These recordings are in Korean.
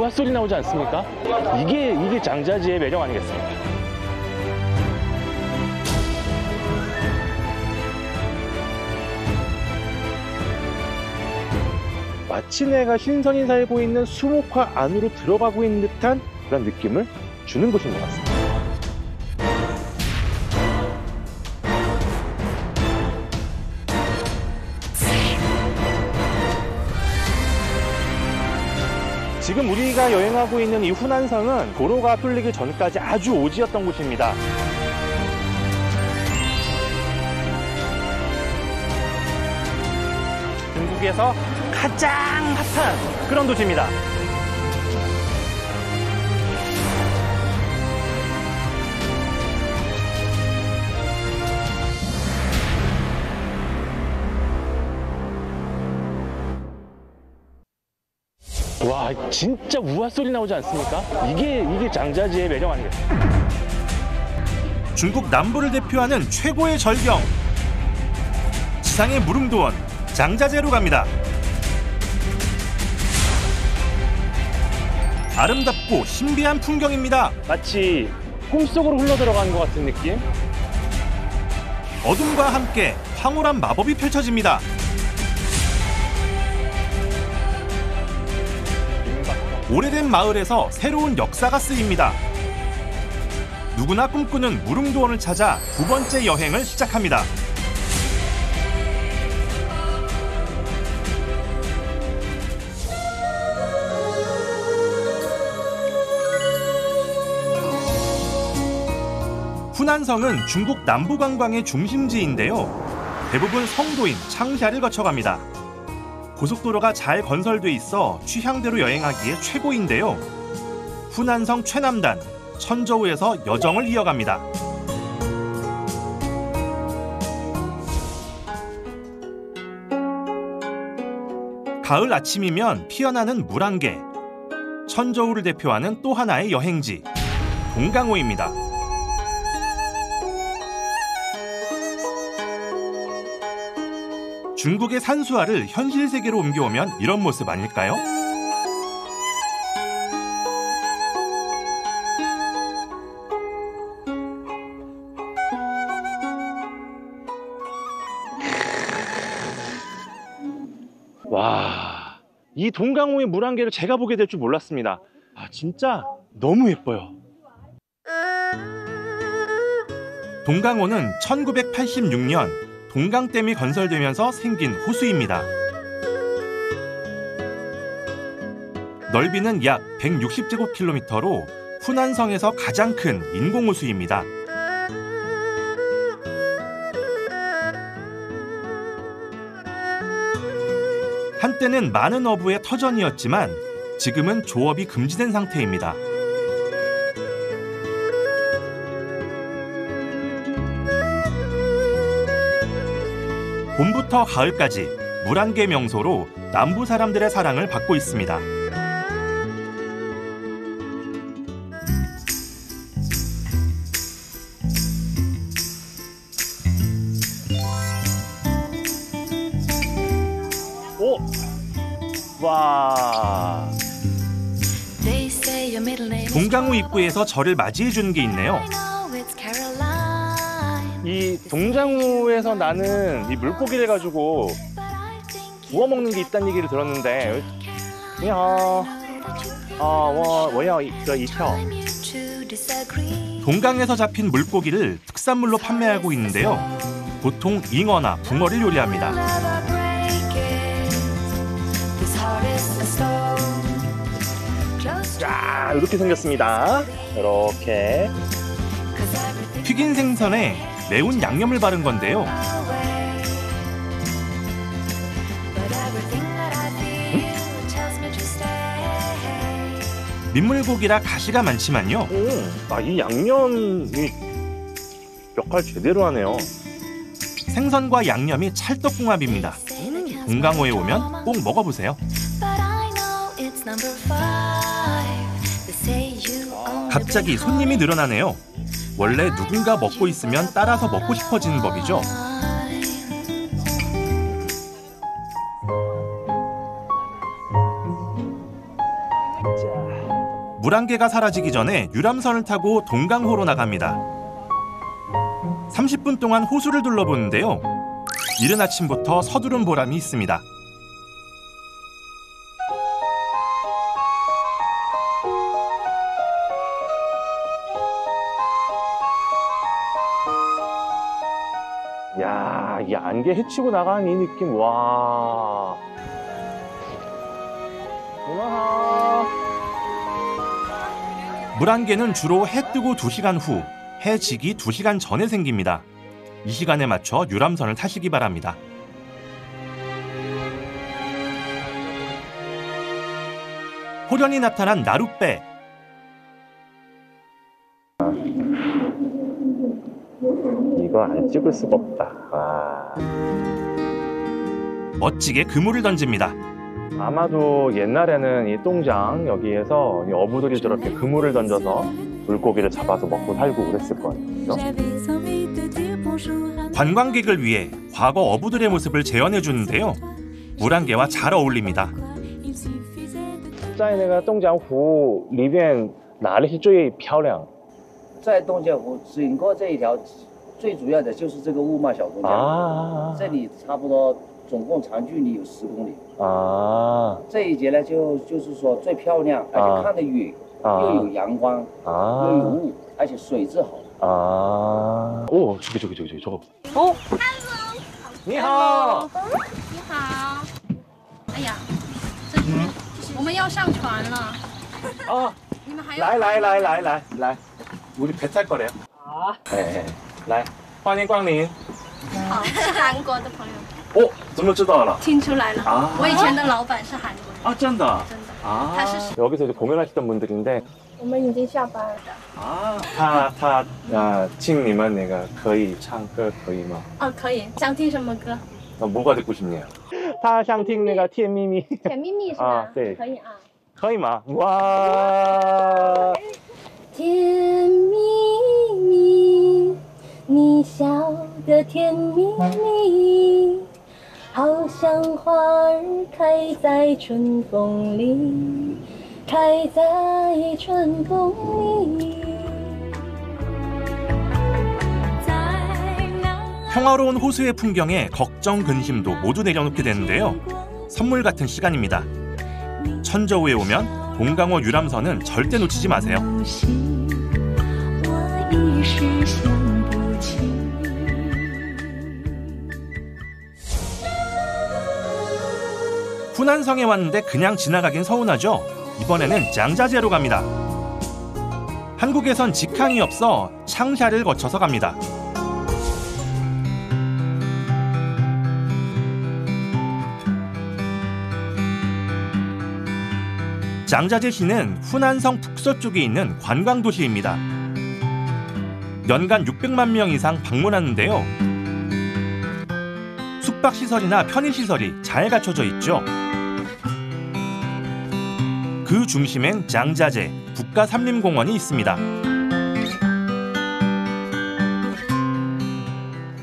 우아 소리 나오지 않습니까? 이게 장자지의 매력 아니겠습니까? 마치 내가 신선히 살고 있는 수목화 안으로 들어가고 있는 듯한 그런 느낌을 주는 곳인 것 같습니다. 지금 우리가 여행하고 있는 이 후난성은 도로가 뚫리기 전까지 아주 오지였던 곳입니다. 중국에서 가장 핫한 그런 도시입니다. 와, 진짜 우아 소리 나오지 않습니까? 이게 장자지의 매력 아니겠습니까? 중국 남부를 대표하는 최고의 절경, 지상의 무릉도원 장자제로 갑니다. 아름답고 신비한 풍경입니다. 마치 꿈속으로 흘러들어가는 것 같은 느낌? 어둠과 함께 황홀한 마법이 펼쳐집니다. 오래된 마을에서 새로운 역사가 쓰입니다. 누구나 꿈꾸는 무릉도원을 찾아 두 번째 여행을 시작합니다. 후난성은 중국 남부 관광의 중심지인데요. 대부분 성도인 창샤를 거쳐갑니다. 고속도로가 잘 건설돼 있어 취향대로 여행하기에 최고인데요. 후난성 최남단, 천저우에서 여정을 이어갑니다. 가을 아침이면 피어나는 물안개, 천저우를 대표하는 또 하나의 여행지, 동강호입니다. 중국의 산수화를 현실 세계로 옮겨오면 이런 모습 아닐까요? 와, 이 동강호의 물안개를 제가 보게 될 줄 몰랐습니다. 아, 진짜 너무 예뻐요. 동강호는 1986년 동강댐이 건설되면서 생긴 호수입니다. 넓이는 약 160제곱킬로미터로 후난성에서 가장 큰 인공호수입니다. 한때는 많은 어부의 터전이었지만 지금은 조업이 금지된 상태입니다. 봄부터 가을까지 물안개 명소로 남부 사람들의 사랑을 받고 있습니다. 오! 와! 동강호 입구에서 저를 맞이해 주는 게 있네요. 이 동장호에서 나는 이 물고기를 가지고 구워 먹는 게 있다는 얘기를 들었는데, 동강에서 잡힌 물고기를 특산물로 판매하고 있는데요. 보통 잉어나 붕어를 요리합니다. 자, 이렇게 생겼습니다. 이렇게 튀긴 생선에 매운 양념을 바른 건데요. 민물고기라 가시가 많지만요. 이 양념이 역할 제대로 하네요. 생선과 양념이 찰떡궁합입니다. 동강호에 오면 꼭 먹어보세요. 갑자기 손님이 늘어나네요. 원래 누군가 먹고 있으면 따라서 먹고 싶어지는 법이죠. 자. 물안개가 사라지기 전에 유람선을 타고 동강호로 나갑니다. 30분 동안 호수를 둘러보는데요. 이른 아침부터 서두른 보람이 있습니다. 야, 이 안개 헤치고 나가는 이 느낌, 와. 우와. 물안개는 주로 해 뜨고 2시간 후, 해 지기 2시간 전에 생깁니다. 이 시간에 맞춰 유람선을 타시기 바랍니다. 호련히 나타난 나룻배. 이거 안 찍을 수가 없다. 와. 멋지게 그물을 던집니다. 아마도 옛날에는 이 똥장 여기에서 이 어부들이 저렇게 그물을 던져서 물고기를 잡아서 먹고 살고 그랬을 거예요. 그죠? 관광객을 위해 과거 어부들의 모습을 재현해 주는데요. 물안개와 잘 어울립니다. 在那个东江湖里边哪里是最漂亮？在东江湖整个这一条，最主要的就是这个雾帽小东江。啊这里差不多总共长距离有10公里。啊这一节呢，就是说最漂亮，而且看得远，又有阳光，又有雾，而且水质好。 아, 오, 저기 저거. 어? 你好。你好。哎呀，这我们要上船了。 아, 你们还要？来， 우리 배 탈 거래요. 아. 네, 来，欢迎光临。好，是韩国的朋友。哦，怎么知道了？听出来了。啊我以前的老板是韩国人。 아, 真的。 真的。 아, 他是 여기서 이제 공연하시던 분들인데, 我们已经下班了。 아, 请你们那个可以唱歌可以吗？哦，可以。想听什么歌？ 뭐가 듣고 싶네요. 他想听那个甜蜜蜜，甜蜜蜜是吧？啊对可以啊。可以吗？哇！甜蜜蜜，你笑得甜蜜蜜，好像花儿开在春风里，开在春风里。 평화로운 호수의 풍경에 걱정, 근심도 모두 내려놓게 되는데요. 선물 같은 시간입니다. 천저우에 오면 동강호 유람선은 절대 놓치지 마세요. 후난성에 왔는데 그냥 지나가긴 서운하죠. 이번에는 장자제로 갑니다. 한국에선 직항이 없어 창샤를 거쳐서 갑니다. 장자제시는 후난성 북서쪽에 있는 관광도시입니다. 연간 600만 명 이상 방문하는데요. 숙박시설이나 편의시설이 잘 갖춰져 있죠. 그 중심엔 장자제 국가삼림공원이 있습니다.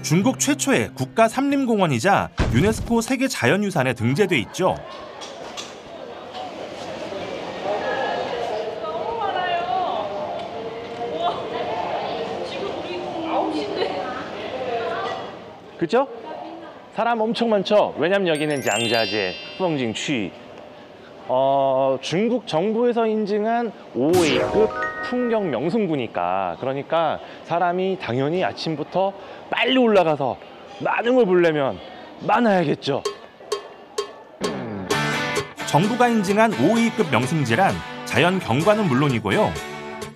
중국 최초의 국가삼림공원이자 유네스코 세계자연유산에 등재돼 있죠. 그죠? 사람 엄청 많죠? 왜냐면 여기는 장자제, 풍징취. 중국 정부에서 인증한 5A급 풍경 명승부니까. 그러니까 사람이 당연히 아침부터 빨리 올라가서 많은 걸 보려면 많아야겠죠. 정부가 인증한 5A급 명승지란 자연 경관은 물론이고요.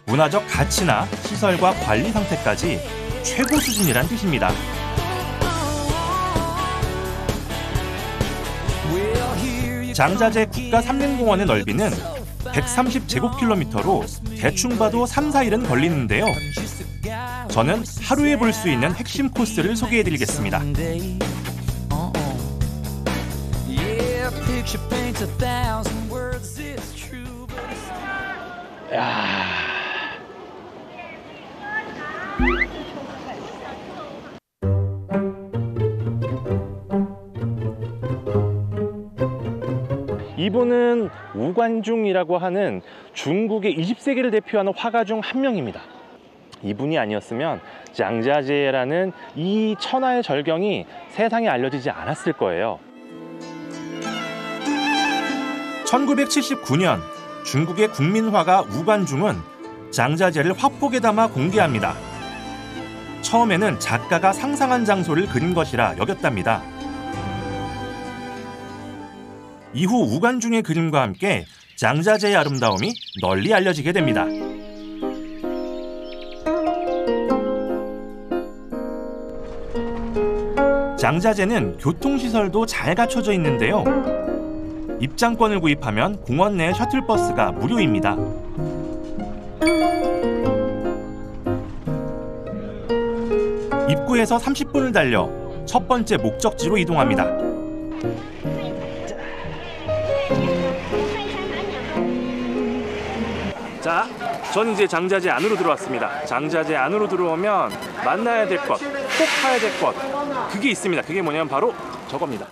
문화적 가치나 시설과 관리 상태까지 최고 수준이란 뜻입니다. 장자제 국가삼림공원의 넓이는 130제곱킬로미터로 대충 봐도 3, 4일은 걸리는데요. 저는 하루에 볼 수 있는 핵심 코스를 소개해드리겠습니다. 야. 이분은 우관중이라고 하는 중국의 20세기를 대표하는 화가 중 한 명입니다. 이분이 아니었으면 장자제라는 이 천하의 절경이 세상에 알려지지 않았을 거예요. 1979년 중국의 국민화가 우관중은 장자제를 화폭에 담아 공개합니다. 처음에는 작가가 상상한 장소를 그린 것이라 여겼답니다. 이후 우관중의 그림과 함께 장자제의 아름다움이 널리 알려지게 됩니다. 장자제는 교통시설도 잘 갖춰져 있는데요. 입장권을 구입하면 공원 내 셔틀버스가 무료입니다. 입구에서 30분을 달려 첫 번째 목적지로 이동합니다. 자, 전 이제 장자제 안으로 들어왔습니다. 장자제 안으로 들어오면 만나야 될 것, 꼭 봐야 될 것, 그게 있습니다. 그게 뭐냐면 바로 저겁니다.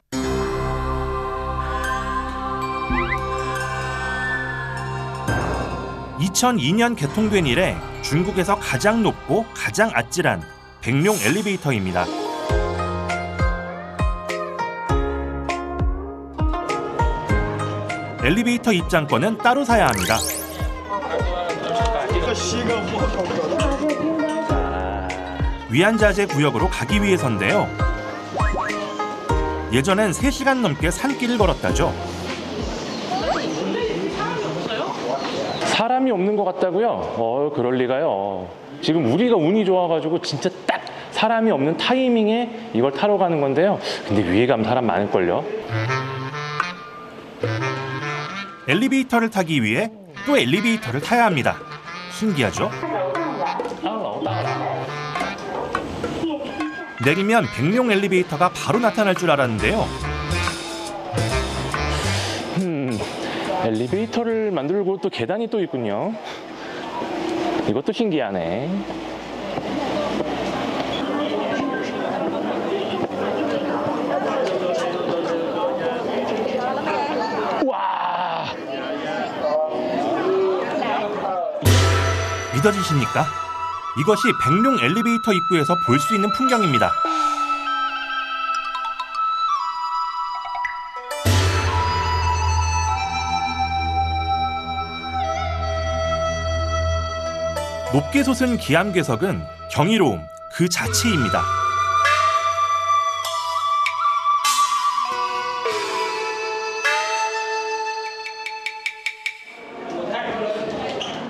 (2002년) 개통된 이래 중국에서 가장 높고 가장 아찔한 백룡 엘리베이터입니다. 엘리베이터 입장권은 따로 사야 합니다. 위안자재 구역으로 가기 위해서인데요. 예전엔 3시간 넘게 산길을 걸었다죠. 사람이 없는 것 같다고요? 그럴 리가요. 지금 우리가 운이 좋아가지고 진짜 딱 사람이 없는 타이밍에 이걸 타러 가는 건데요. 근데 위에 가면 사람 많을걸요? 엘리베이터를 타기 위해 또 엘리베이터를 타야 합니다. 신기하죠? 내리면 백룡 엘리베이터가 바로 나타날 줄 알았는데요. 엘리베이터를 만들고 또 계단이 또 있군요. 이것도 신기하네. 우와! 믿어지십니까? 이것이 백룡 엘리베이터 입구에서 볼 수 있는 풍경입니다. 높게 솟은 기암괴석은 경이로움 그 자체입니다.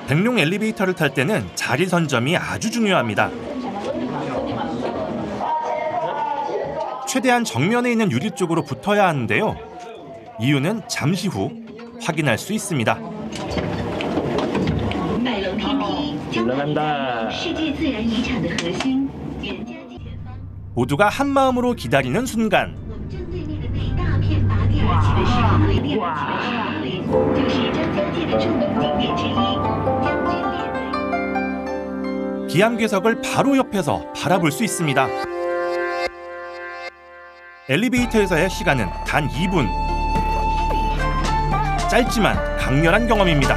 백룡 엘리베이터를 탈 때는 자리 선점이 아주 중요합니다. 최대한 정면에 있는 유리 쪽으로 붙어야 하는데요. 이유는 잠시 후 확인할 수 있습니다. 올라간다. 모두가 한마음으로 기다리는 순간. 기암괴석을 바로 옆에서 바라볼 수 있습니다. 엘리베이터에서의 시간은 단 2분. 짧지만 강렬한 경험입니다.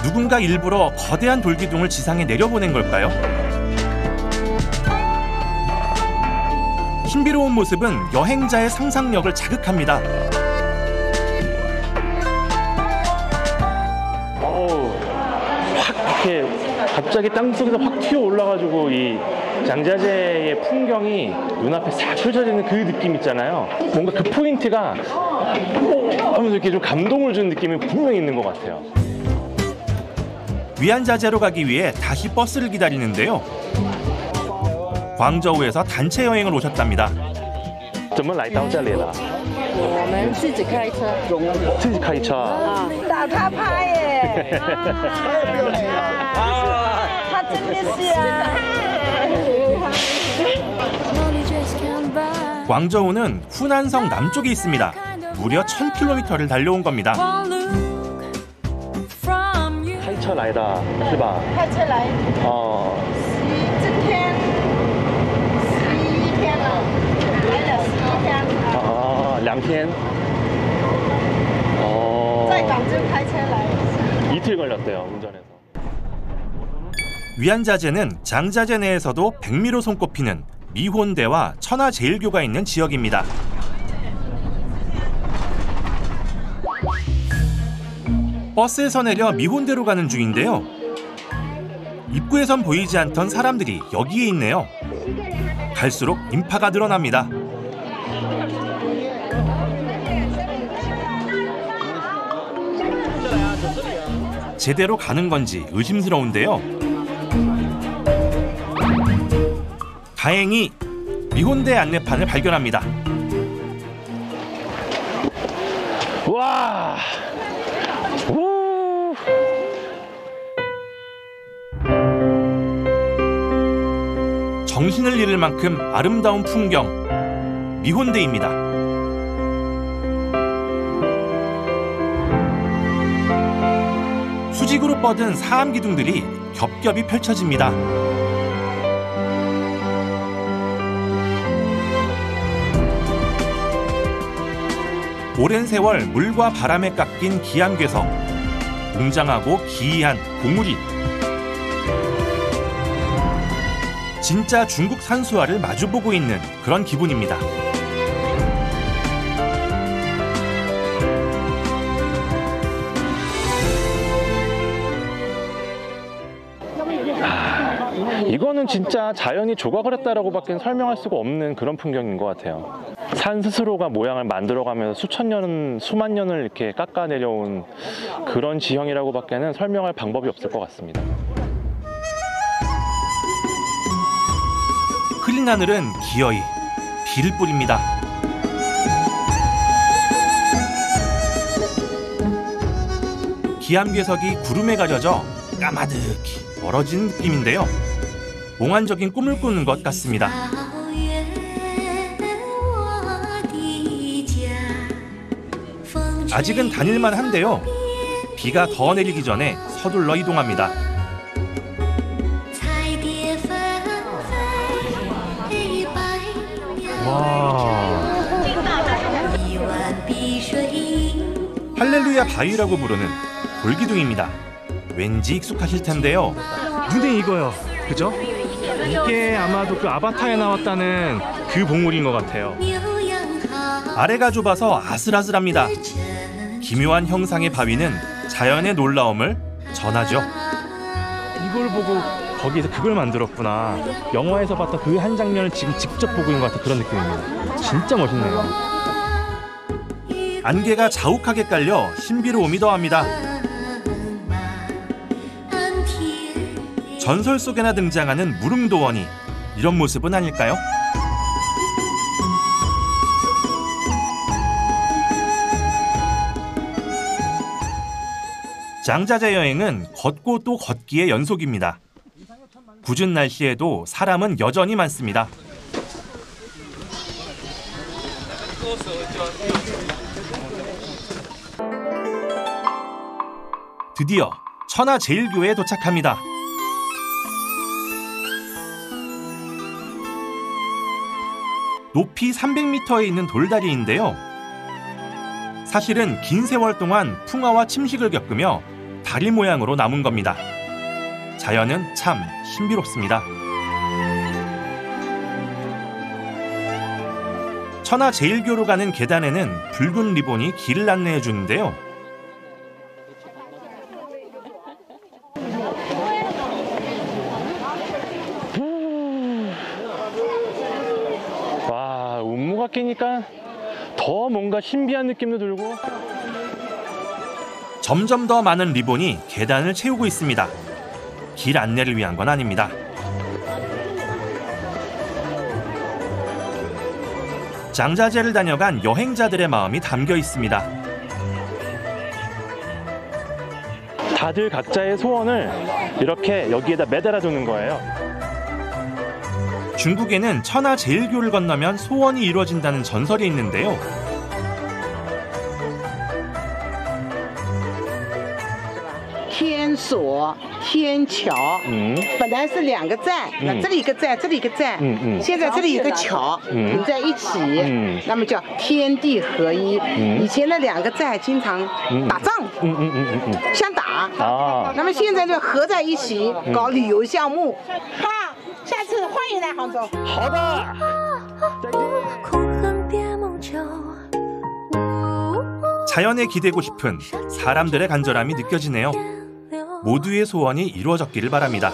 누군가 일부러 거대한 돌기둥을 지상에 내려보낸 걸까요? 신비로운 모습은 여행자의 상상력을 자극합니다. 확 이렇게 갑자기 땅속에서 확 튀어 올라가지고 이 장자제의 풍경이 눈앞에 싹 펼쳐지는 그 느낌 있잖아요. 뭔가 그 포인트가 하면서 이렇게 좀 감동을 주는 느낌이 분명히 있는 것 같아요. 위안자재로 가기 위해 다시 버스를 기다리는데요. 광저우에서 단체 여행을 오셨답니다. 怎么来到这里了？我们自己开车。自己开车。打他拍耶！他真的是啊。 광저우는 후난성 남쪽에 있습니다. 무려 1000km를 달려온 겁니다. 开车来的是吧？开车来。今天11 2天. 在广州开车来。 이틀 걸렸대요, 운전해서. 위안자재는 장자재 내에서도 백미로 손꼽히는 미혼대와 천하제일교가 있는 지역입니다. 버스에서 내려 미혼대로 가는 중인데요. 입구에선 보이지 않던 사람들이 여기에 있네요. 갈수록 인파가 늘어납니다. 제대로 가는 건지 의심스러운데요. 다행히 미혼대 안내판을 발견합니다. 와! 우! 정신을 잃을 만큼 아름다운 풍경, 미혼대입니다. 수직으로 뻗은 사암 기둥들이 겹겹이 펼쳐집니다. 오랜 세월 물과 바람에 깎인 기암괴석, 웅장하고 기이한 봉우리. 진짜 중국 산수화를 마주보고 있는 그런 기분입니다. 이거는 진짜 자연이 조각을 했다라고 밖에 설명할 수가 없는 그런 풍경인 것 같아요. 산 스스로가 모양을 만들어가면서 수천 년, 수만 년을 이렇게 깎아 내려온 그런 지형이라고 밖에는 설명할 방법이 없을 것 같습니다. 흐린 하늘은 기어이 비를 뿌립니다. 기암괴석이 구름에 가려져 까마득히 멀어진 느낌인데요. 몽환적인 꿈을 꾸는 것 같습니다. 아직은 다닐만 한데요. 비가 더 내리기 전에 서둘러 이동합니다. 와. 할렐루야 바위라고 부르는 돌기둥입니다. 왠지 익숙하실 텐데요. 근데 이거요. 그죠? 이게 아마도 그 아바타에 나왔다는 그 봉우리인 것 같아요. 아래가 좁아서 아슬아슬합니다. 기묘한 형상의 바위는 자연의 놀라움을 전하죠. 이걸 보고 거기서 그걸 만들었구나. 영화에서 봤던 그 한 장면을 지금 직접 보고 있는 것 같은 그런 느낌입니다. 진짜 멋있네요. 안개가 자욱하게 깔려 신비로움이 더합니다. 전설 속에나 등장하는 무릉도원이 이런 모습은 아닐까요? 장자재 여행은 걷고 또 걷기의 연속입니다. 궂은 날씨에도 사람은 여전히 많습니다. 드디어 천하제일교에 도착합니다. 높이 300m에 있는 돌다리인데요. 사실은 긴 세월 동안 풍화와 침식을 겪으며 다리 모양으로 남은 겁니다. 자연은 참 신비롭습니다. 천하제일교로 가는 계단에는 붉은 리본이 길을 안내해 주는데요. 와, 운무가 끼니까 더 뭔가 신비한 느낌도 들고. 점점 더 많은 리본이 계단을 채우고 있습니다. 길 안내를 위한 건 아닙니다. 장자재를 다녀간 여행자들의 마음이 담겨 있습니다. 다들 각자의 소원을 이렇게 여기에다 매달아 두는 거예요. 중국에는 천하제일교를 건너면 소원이 이루어진다는 전설이 있는데요. 所、天桥，本来是2个站，那这里一个站，这里一个站，现在这里有个桥连在一起，那么叫天地合一。以前的2个站经常打仗，相打，那么现在就合在一起搞旅游项目。好，下次欢迎来杭州。好的，再见。 자연에 기대고 싶은 사람들의 간절함이 느껴지네요. 모두의 소원이 이루어졌기를 바랍니다.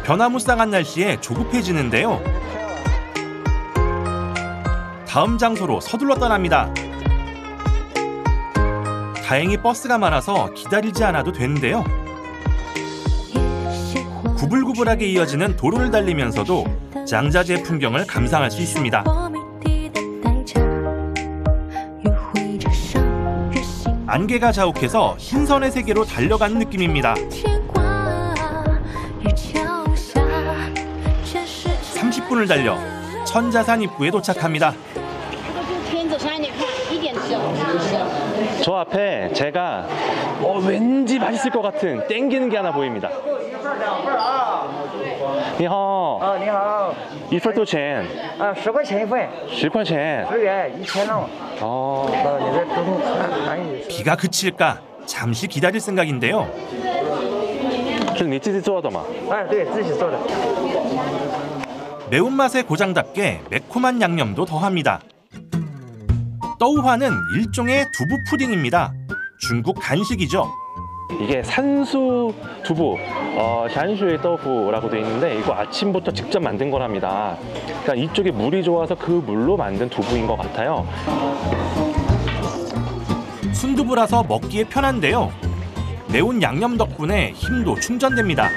변화무쌍한 날씨에 조급해지는데요. 다음 장소로 서둘러 떠납니다. 다행히 버스가 많아서 기다리지 않아도 되는데요. 구불구불하게 이어지는 도로를 달리면서도 장자제 풍경을 감상할 수 있습니다. 안개가 자욱해서 신선의 세계로 달려가는 느낌입니다. 30분을 달려 천자산 입구에 도착합니다. 저 앞에 제가 왠지 맛있을 것 같은 땡기는 게 하나 보입니다. 你好，你好，一份多少钱？10块钱一份。10块钱。10元1000呢。你这都可以。 비가 그칠까 잠시 기다릴 생각인데요. 是你自己做的吗？对，自己做的。 매운맛의 고장답게 매콤한 양념도 더합니다. 떠우화는 일종의 두부 푸딩입니다. 중국 간식이죠. 이게 산수 두부, 샨슈이 떡부라고 되어 있는데 이거 아침부터 직접 만든 거랍니다. 그러니까 이쪽에 물이 좋아서 그 물로 만든 두부인 것 같아요. 순두부라서 먹기에 편한데요. 매운 양념 덕분에 힘도 충전됩니다.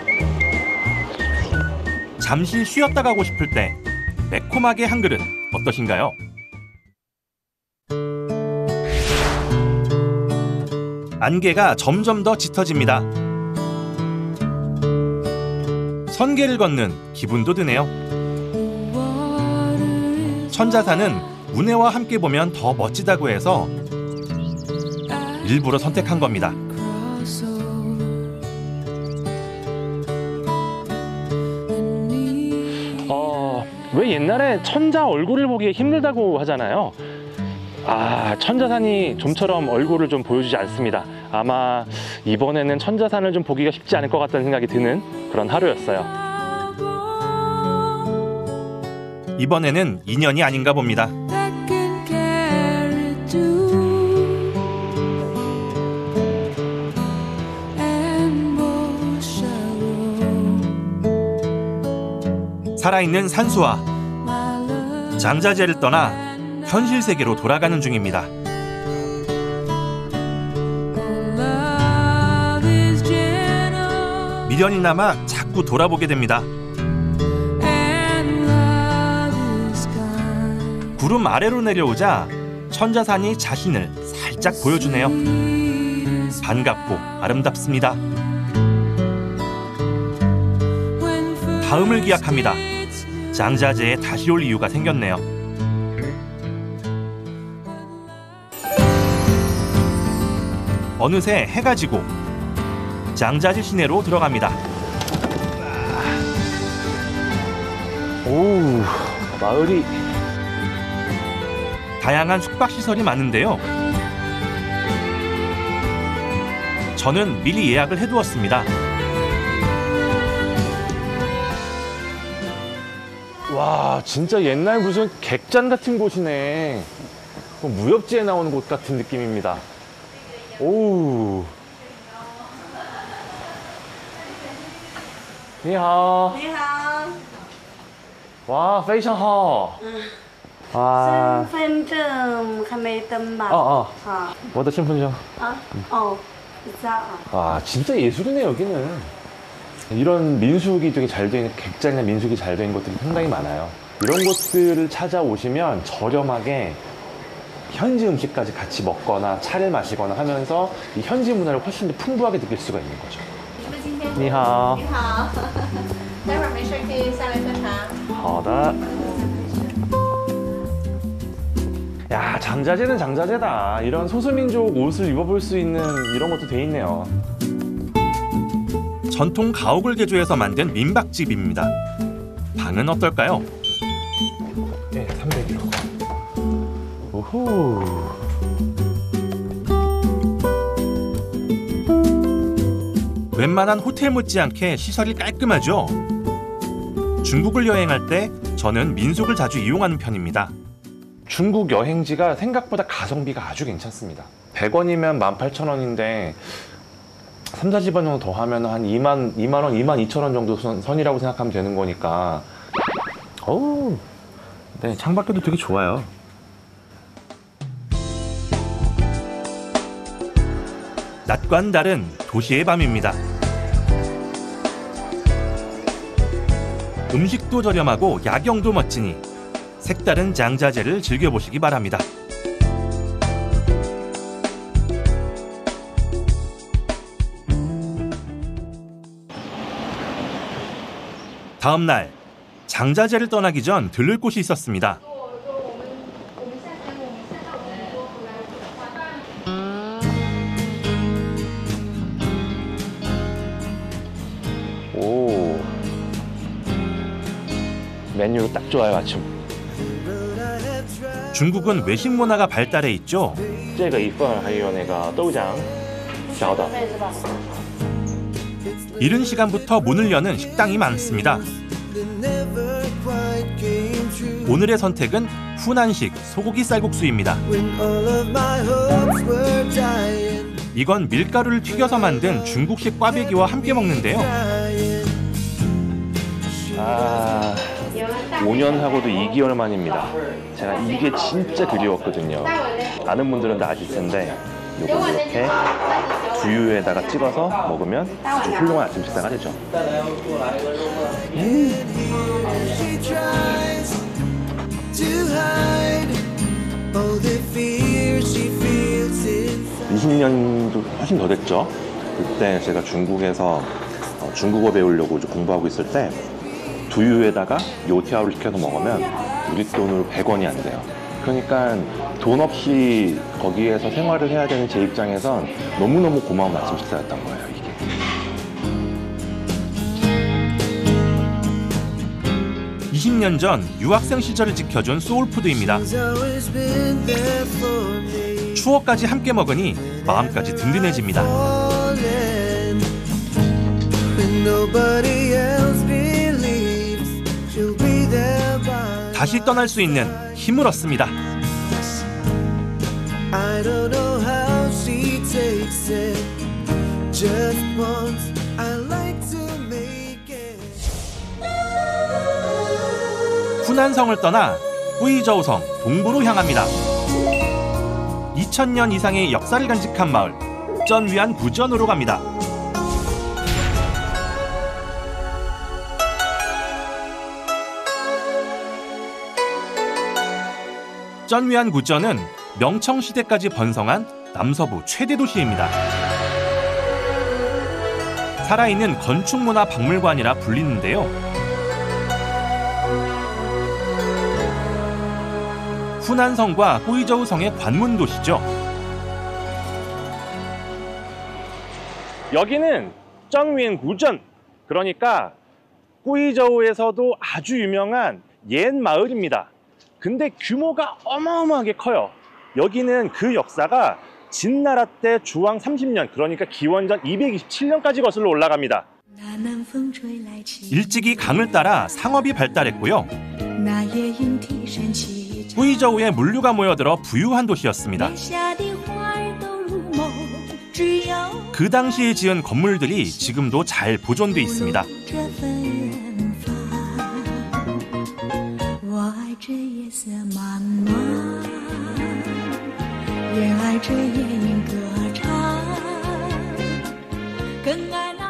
잠시 쉬었다 가고 싶을 때 매콤하게 한 그릇 어떠신가요? 안개가 점점 더 짙어집니다. 선계를 걷는 기분도 드네요. 천자산은 운해와 함께 보면 더 멋지다고 해서 일부러 선택한 겁니다. 왜 옛날에 천자 얼굴을 보기 힘들다고 하잖아요. 천자산이 좀처럼 얼굴을 좀 보여주지 않습니다. 아마 이번에는 천자산을 좀 보기가 쉽지 않을 것 같다는 생각이 드는 그런 하루였어요. 이번에는 인연이 아닌가 봅니다. 살아있는 산수와 장자재를 떠나 현실 세계로 돌아가는 중입니다. 미련이 남아 자꾸 돌아보게 됩니다. 구름 아래로 내려오자 천자산이 자신을 살짝 보여주네요. 반갑고 아름답습니다. 다음을 기약합니다. 장자재에 다시 올 이유가 생겼네요. 어느새 해가 지고 장자재 시내로 들어갑니다. 오우, 마을이 다양한 숙박시설이 많은데요. 저는 미리 예약을 해두었습니다. 와, 진짜 옛날 무슨 객잔 같은 곳이네. 무협지에 나오는 곳 같은 느낌입니다. 오우. 你好。你好。哇，非常好。啊。身份证还没登吧？好。我的身份证。있어. 와, 진짜 예술이네 여기는. 이런 민숙이 되게 잘 돼 있는 객잔이나 민숙이 잘 돼 있는 것들이 상당히 많아요. 이런 곳들을 찾아오시면 저렴하게 현지 음식까지 같이 먹거나 차를 마시거나 하면서 이 현지 문화를 훨씬 더 풍부하게 느낄 수가 있는 거죠. 你好。你好。待会儿没事可以下来喝茶。好的。야, 장자재는 장자재다. 이런 소수민족 옷을 입어볼 수 있는 이런 것도 돼 있네요. 전통 가옥을 개조해서 만든 민박집입니다. 방은 어떨까요? 네, 300여. 오호. 웬만한 호텔 못지않게 시설이 깔끔하죠. 중국을 여행할 때 저는 민속을 자주 이용하는 편입니다. 중국 여행지가 생각보다 가성비가 아주 괜찮습니다. 100원이면 18,000원인데 3, 4집안 정도 더 하면 한 2만 원, 22,000원 정도 선이라고 생각하면 되는 거니까 어우, 네, 창밖에도 되게 좋아요. 낮과는 다른 도시의 밤입니다. 음식도 저렴하고 야경도 멋지니 색다른 장자재를 즐겨보시기 바랍니다. 다음 날 장자재를 떠나기 전 들를 곳이 있었습니다. 오, 메뉴 딱 좋아요. 아침. 중국은 외식 문화가 발달해 있죠. 这个一份还有那个豆浆小的 이른 시간부터 문을 여는 식당이 많습니다. 오늘의 선택은 후난식 소고기 쌀국수입니다. 이건 밀가루를 튀겨서 만든 중국식 꽈배기와 함께 먹는데요. 아, 5년 하고도 2개월 만입니다. 제가 이게 진짜 그리웠거든요. 아는 분들은 다 아실 텐데 요거 이렇게 두유에다가 찍어서 먹으면 아주 훌륭한 아침 식사가 되죠. 음. 20년도 훨씬 더 됐죠. 그때 제가 중국에서 중국어 배우려고 공부하고 있을 때 두유에다가 요티아오를 시켜서 먹으면 우리 돈으로 100원이 안 돼요. 그러니까 돈 없이 거기에서 생활을 해야 되는 제 입장에선 너무너무 고마운 아침 식사였던 거예요, 이게. (20년) 전 유학생 시절을 지켜준 소울푸드입니다. 추억까지 함께 먹으니 마음까지 든든해집니다. 다시 떠날 수 있는 힘을 얻습니다. 후난성을 떠나 꾸이저우성 동부로 향합니다. 2000년 이상의 역사를 간직한 마을 쩐위안 구전으로 갑니다. 쩐위안 구전은 명청시대까지 번성한 남서부 최대 도시입니다. 살아있는 건축문화 박물관이라 불리는데요. 후난성과 꾸이저우성의 관문 도시죠. 여기는 쩐위안 구전, 그러니까 꾸이저우에서도 아주 유명한 옛 마을입니다. 근데 규모가 어마어마하게 커요. 여기는 그 역사가 진나라 때 주왕 30년, 그러니까 기원전 227년까지 거슬러 올라갑니다. 일찍이 강을 따라 상업이 발달했고요. 꾸이저우에 물류가 모여들어 부유한 도시였습니다. 그 당시에 지은 건물들이 지금도 잘 보존돼 있습니다.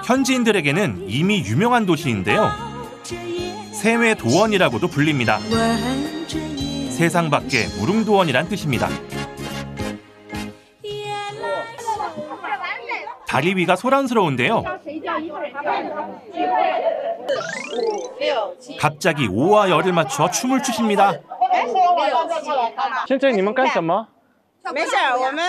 현지인들에게는 이미 유명한 도시인데요. 세외도원이라고도 불립니다. 세상 밖의 무릉도원이란 뜻입니다. 다리 위가 소란스러운데요. 갑자기 오와 열을 맞춰 춤을 추십니다. 现在你们干什么？没事，我们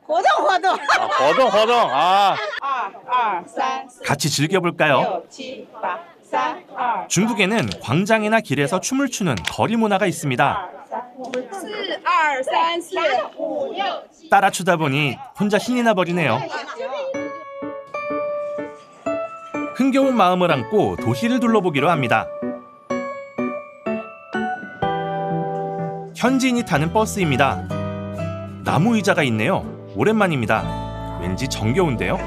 活动活动。 活动아. 2、2、3、4、 같이 즐겨볼까요? 6、7、8、3、2。 중국에는 광장이나 길에서 춤을 추는 거리 문화가 있습니다. 4、2、3、4、5、6。 따라 추다 보니 혼자 신이 나버리네요. 흥겨운 마음을 안고 도시를 둘러보기로 합니다. 현지인이 타는 버스입니다. 나무 의자가 있네요. 오랜만입니다. 왠지 정겨운데요.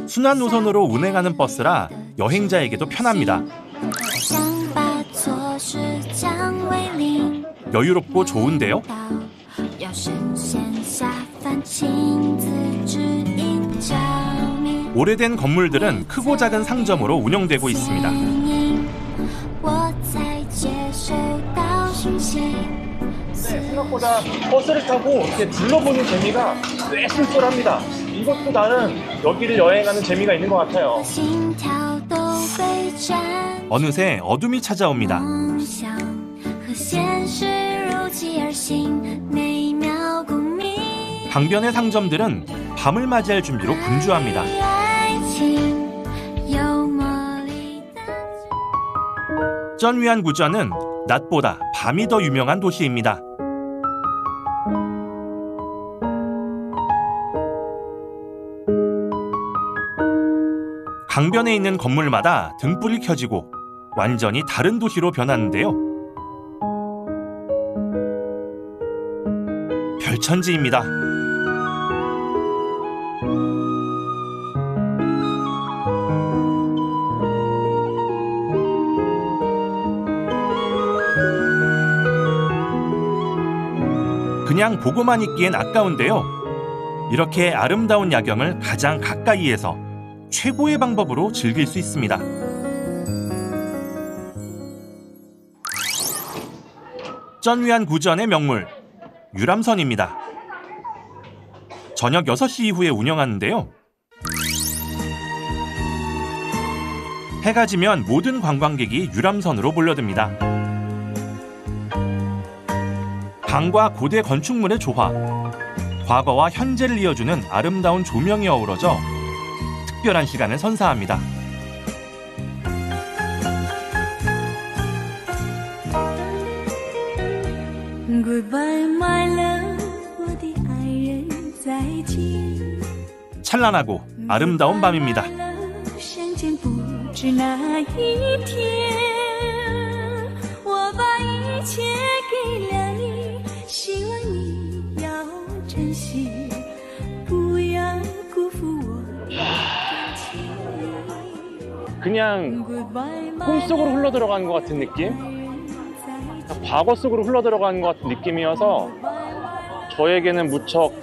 순환 노선으로 운행하는 버스라 여행자에게도 편합니다. 여유롭고 좋은데요. 오래된 건물들은 크고 작은 상점으로 운영되고 있습니다. 생각보다 버스를 타고 이렇게 둘러보는 재미가 꽤 쏠쏠합니다. 이것도 나는 여기를 여행하는 재미가 있는 것 같아요. 어느새 어둠이 찾아옵니다. 강변의 상점들은 밤을 맞이할 준비로 분주합니다. 쩐위안 구전은 낮보다 밤이 더 유명한 도시입니다. 강변에 있는 건물마다 등불이 켜지고 완전히 다른 도시로 변하는데요. 별천지입니다. 그냥 보고만 있기엔 아까운데요. 이렇게 아름다운 야경을 가장 가까이에서 최고의 방법으로 즐길 수 있습니다. 쩐위안 구전의 명물 유람선입니다. 저녁 6시 이후에 운영하는데요. 해가 지면 모든 관광객이 유람선으로 몰려듭니다. 강과 고대 건축물의 조화, 과거와 현재를 이어주는 아름다운 조명이 어우러져 특별한 시간을 선사합니다. 찬란하고 아름다운 밤입니다. 그냥 꿈속으로 흘러들어가는 것 같은 느낌? 과거 속으로 흘러들어가는 것 같은 느낌이어서 저에게는 무척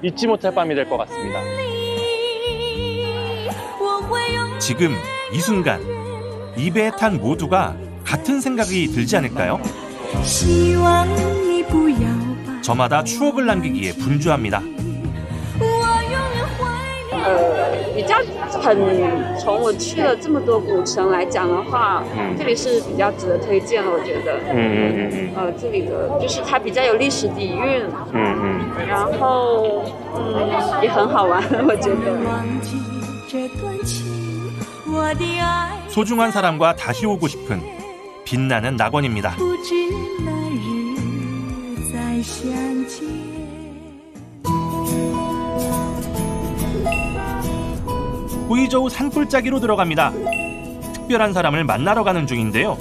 잊지 못할 밤이 될 것 같습니다. 지금 이 순간 입에 탄 모두가 같은 생각이 들지 않을까요? 저마다 추억을 남기기에 분주합니다. 比较从我去了这么多古城来讲的话，这里是比较值得推荐的，我觉得。这里的就是它比较有历史底蕴，然后也很好玩，我觉得。 소중한 사람과 다시 오고 싶은 빛나는 낙원입니다. 구이저우 산골짜기로 들어갑니다. 특별한 사람을 만나러 가는 중인데요.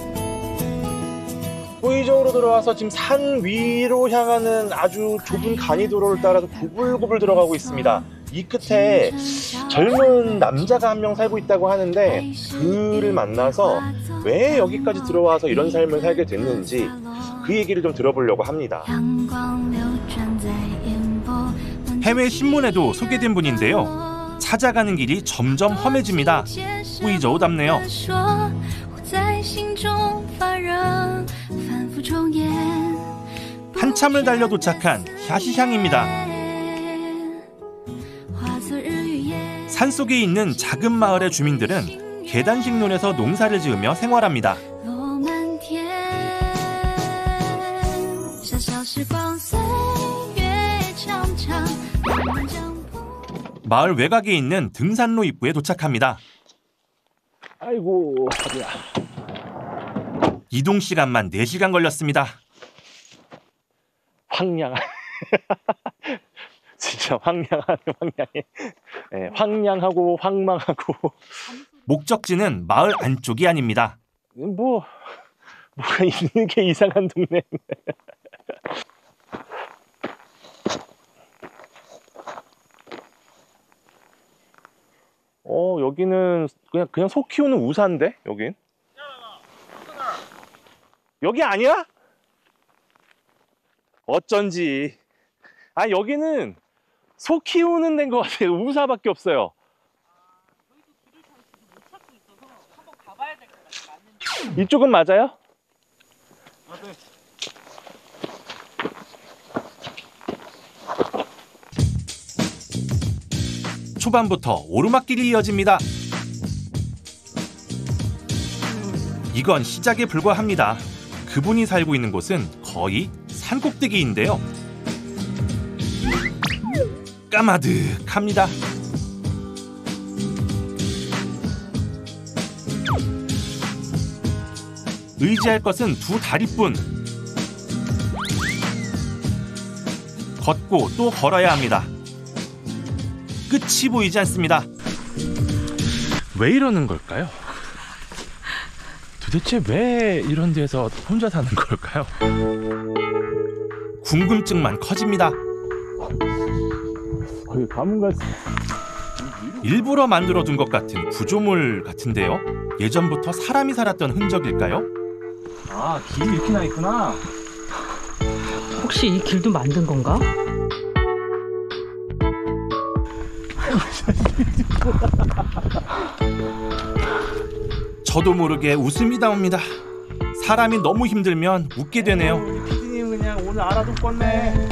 구이저우로 들어와서 지금 산 위로 향하는 아주 좁은 간이도로를 따라서 고불고불 들어가고 있습니다. 이 끝에 젊은 남자가 한 명 살고 있다고 하는데 그를 만나서 왜 여기까지 들어와서 이런 삶을 살게 됐는지 그 얘기를 좀 들어보려고 합니다. 해외 신문에도 소개된 분인데요. 찾아가는 길이 점점 험해집니다. 구이저우답네요. 한참을 달려 도착한 샤시향입니다. 산속에 있는 작은 마을의 주민들은 계단식론에서 농사를 지으며 생활합니다. 마을 외곽에 있는 등산로 입구에 도착합니다. 아이고, 어디야. 이동 시간만 4시간 걸렸습니다. 황량한. 진짜 황량하네, 황량해. 네, 황량하고 황망하고. 목적지는 마을 안쪽이 아닙니다. 뭐가 있는 게 이상한 동네. 여기는 그냥 소 키우는 우사인데, 여긴? 여기 아니야? 어쩐지. 아, 여기는 소 키우는 데인 것 같아요. 우사밖에 없어요. 이쪽은 맞아요? 초반부터 오르막길이 이어집니다. 이건 시작에 불과합니다. 그분이 살고 있는 곳은 거의 산꼭대기인데요. 까마득합니다. 의지할 것은 두 다리뿐. 걷고 또 걸어야 합니다. 끝이 보이지 않습니다. 왜 이러는 걸까요? 도대체 왜 이런 데서 혼자 사는 걸까요? 궁금증만 커집니다. 가문가스. 일부러 만들어둔 것 같은 구조물 같은데요. 예전부터 사람이 살았던 흔적일까요? 아, 길이 이렇게 나 있구나. 혹시 이 길도 만든 건가? 저도 모르게 웃음이 나옵니다. 사람이 너무 힘들면 웃게 되네요. 우리 PD님 그냥 오늘 알아듣겠네.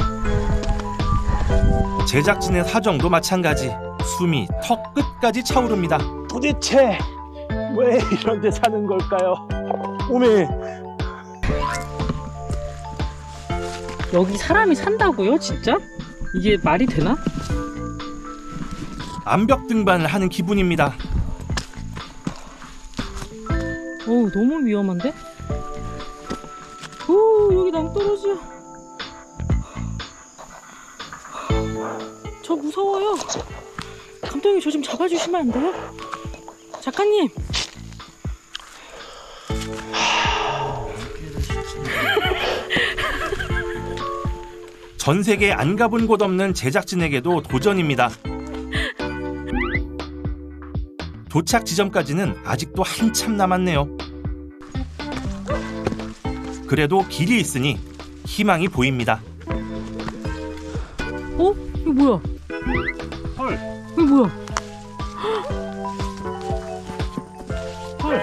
제작진의 사정도 마찬가지. 숨이 턱 끝까지 차오릅니다. 도대체 왜 이런 데 사는 걸까요? 오메. 여기 사람이 산다고요? 진짜? 이게 말이 되나? 암벽 등반을 하는 기분입니다. 오, 너무 위험한데? 오, 여기 낭 떨어져. 저 무서워요. 감독님, 저 좀 잡아주시면 안 돼요? 작가님. 전 세계에 안 가본 곳 없는 제작진에게도 도전입니다. 도착 지점까지는 아직도 한참 남았네요. 그래도 길이 있으니 희망이 보입니다. 어? 이거 뭐야? 헐. 이거 뭐야? 헐.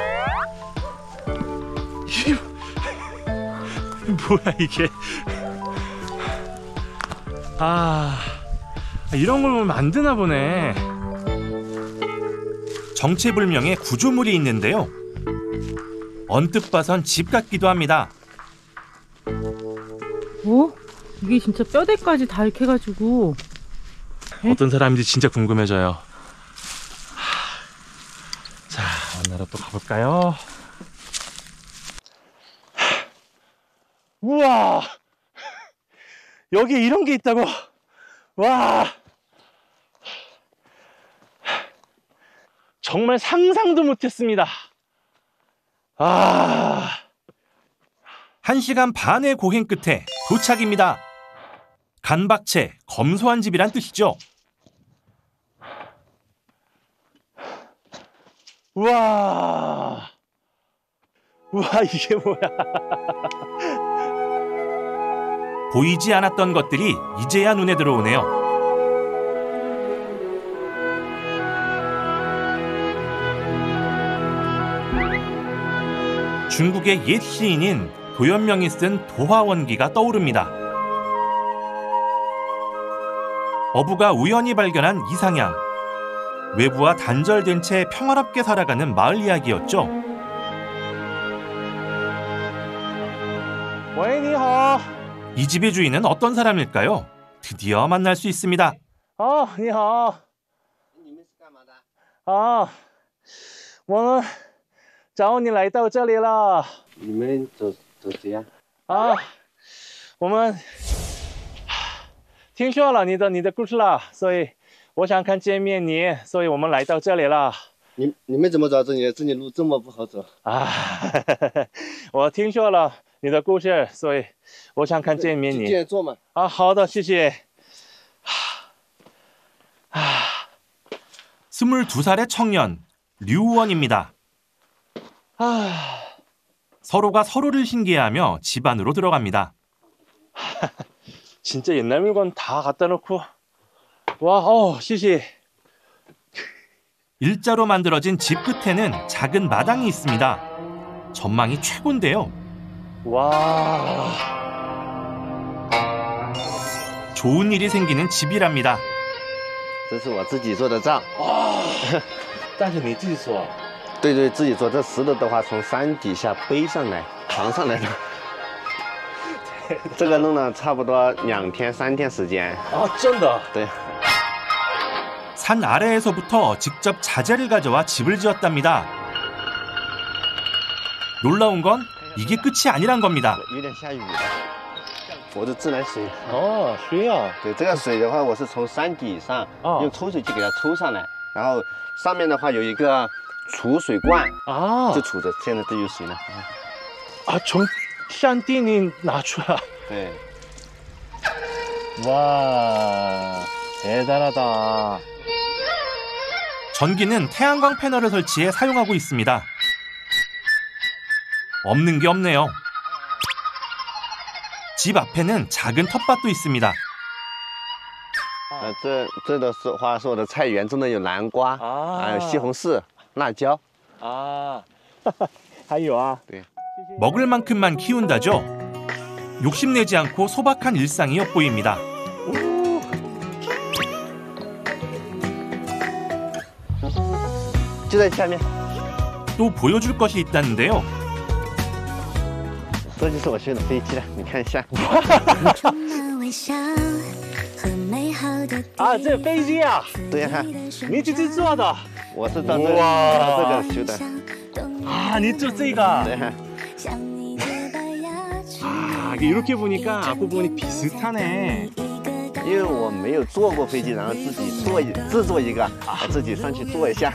이게 뭐야 이게? 아, 이런 걸 만드나 보네. 정체불명의 구조물이 있는데요. 언뜻 봐선 집 같기도 합니다. 어? 이게 진짜 뼈대까지 다 이렇게 해가지고. 어떤 사람인지 진짜 궁금해져요. 자, 만나러 또 가볼까요? 우와! 여기 이런 게 있다고? 와! 정말 상상도 못했습니다. 아. 1시간 반의 고행 끝에 도착입니다. 간박체, 검소한 집이란 뜻이죠. 우와. 우와, 이게 뭐야. 보이지 않았던 것들이 이제야 눈에 들어오네요. 중국의 옛 시인인 도연명이 쓴 도화원기가 떠오릅니다. 어부가 우연히 발견한 이상향. 외부와 단절된 채 평화롭게 살아가는 마을 이야기였죠. 喂，你好。 이 집의 주인은 어떤 사람일까요? 드디어 만날 수 있습니다. 你好。啊，我们找你来到这里了。你们走这样？啊，我们听说了你的故事了，所以我想看见面你，所以我们来到这里了。你们怎么找这里？这里路这么不好走啊？我听说了你的故事，所以我想看见面你。进来坐嘛。啊，好的，谢谢。 22살의 청년 류원입니다. 서로가 서로를 신기해하며 집 안으로 들어갑니다. 진짜 옛날 물건 다 갖다 놓고 와, 시시. 일자로 만들어진 집 끝에는 작은 마당이 있습니다. 전망이 최고인데요. 와. 좋은 일이 생기는 집이랍니다. 这是我自己做的账。哇！但是你自己做？对对，自己做。这石头的话，从山底下背上来，扛上来的。这个弄了差不多2天3天时间。啊，真的？对。 산 아래에서부터 직접 자재를 가져와 집을 지었답니다. 놀라운 건 이게 끝이 아니란 겁니다. 有点下雨了。 我的自来水哦，水啊！对，这个水的话，我是从山底上用抽水机给它抽上来，然后上面的话有一个储水罐啊，就储着，现在都有水了。啊，从山地里拿出来。对。와, 대단하다. 전기는 태양광 패널을 설치해 사용하고 있습니다. 없는 게 없네요. 집 앞에는 작은 텃밭도 있습니다. 这的话是我的菜园，种的有南瓜，还有西红柿、辣椒。啊，还有啊。 对。 먹을 만큼만 키운다죠. 욕심내지 않고 소박한 일상이 엿보입니다. 또 보여줄 것이 있다는데요. 这就是我学的飞机了，你看一下。啊，这飞机啊！对呀，你自己做的？我是到这个修的。啊，你做这个？对呀。 아, 이렇게 보니까 앞부분이 비슷하네. 因为我没有坐过飞机，然后自己制作一个，自己上去做一下。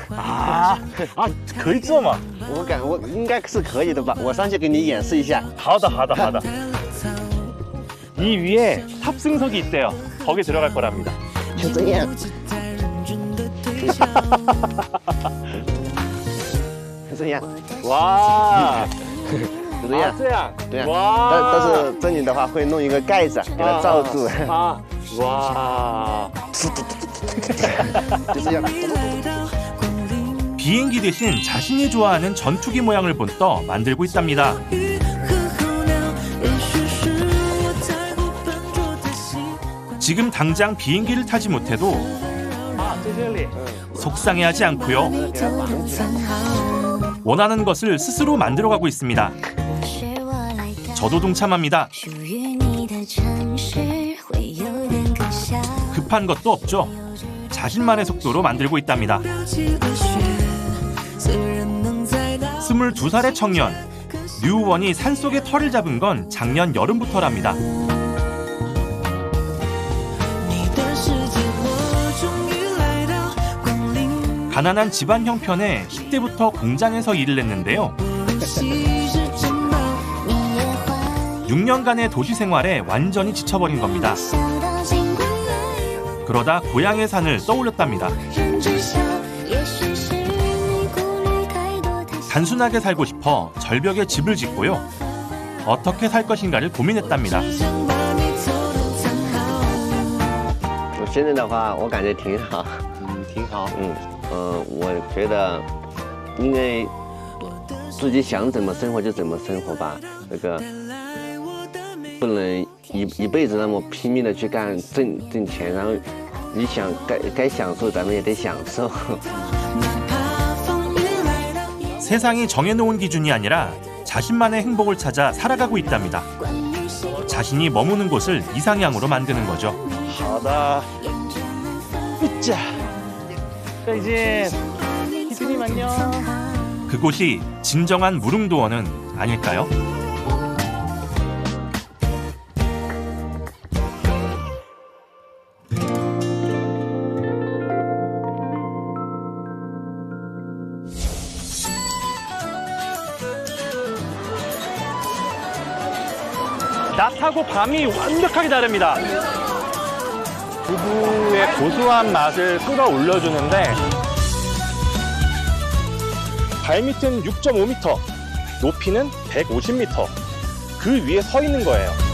可以做吗？我应该是可以的吧？我上去给你演示一下。好的。이 위에 탑승석이 있대요. 거기 들어갈 거랍니다. 就这样。就这样。哇。 就这样，这样，对呀。哇！但是这里的话会弄一个盖子给它罩住。啊，哇！就这样。 비행기 대신 자신이 좋아하는 전투기 모양을 본떠 만들고 있답니다. 지금 당장 비행기를 타지 못해도 속상해하지 않고요. 원하는 것을 스스로 만들어가고 있습니다. 저도 동참합니다. 급한 것도 없죠. 자신만의 속도로 만들고 있답니다. 22살의 청년 류원이 산속에 터를 잡은 건 작년 여름부터랍니다. 가난한 집안 형편에 10대부터 공장에서 일을 했는데요. 6년간의 도시 생활에 완전히 지쳐버린 겁니다. 그러다 고향의 산을 떠올렸답니다. 단순하게 살고 싶어 절벽에 집을 짓고요. 어떻게 살 것인가를 고민했답니다. 现在的话，我感觉挺好，挺好。我觉得应该自己想怎么生活就怎么生活吧。这个不能一辈子那么拼命的去干挣钱，然后你想该享受咱们也得享受。 세상이 정해놓은 기준이 아니라 자신만의 행복을 찾아 살아가고 있답니다. 자신이 머무는 곳을 이상향으로 만드는 거죠. 好的，再见。 대표님 안녕. 그곳이 진정한 무릉도원은 아닐까요? 낮하고 밤이 완벽하게 다릅니다. 두부의 고소한 맛을 끌어올려주는데 발밑은 6.5m, 높이는 150m. 그 위에 서 있는 거예요.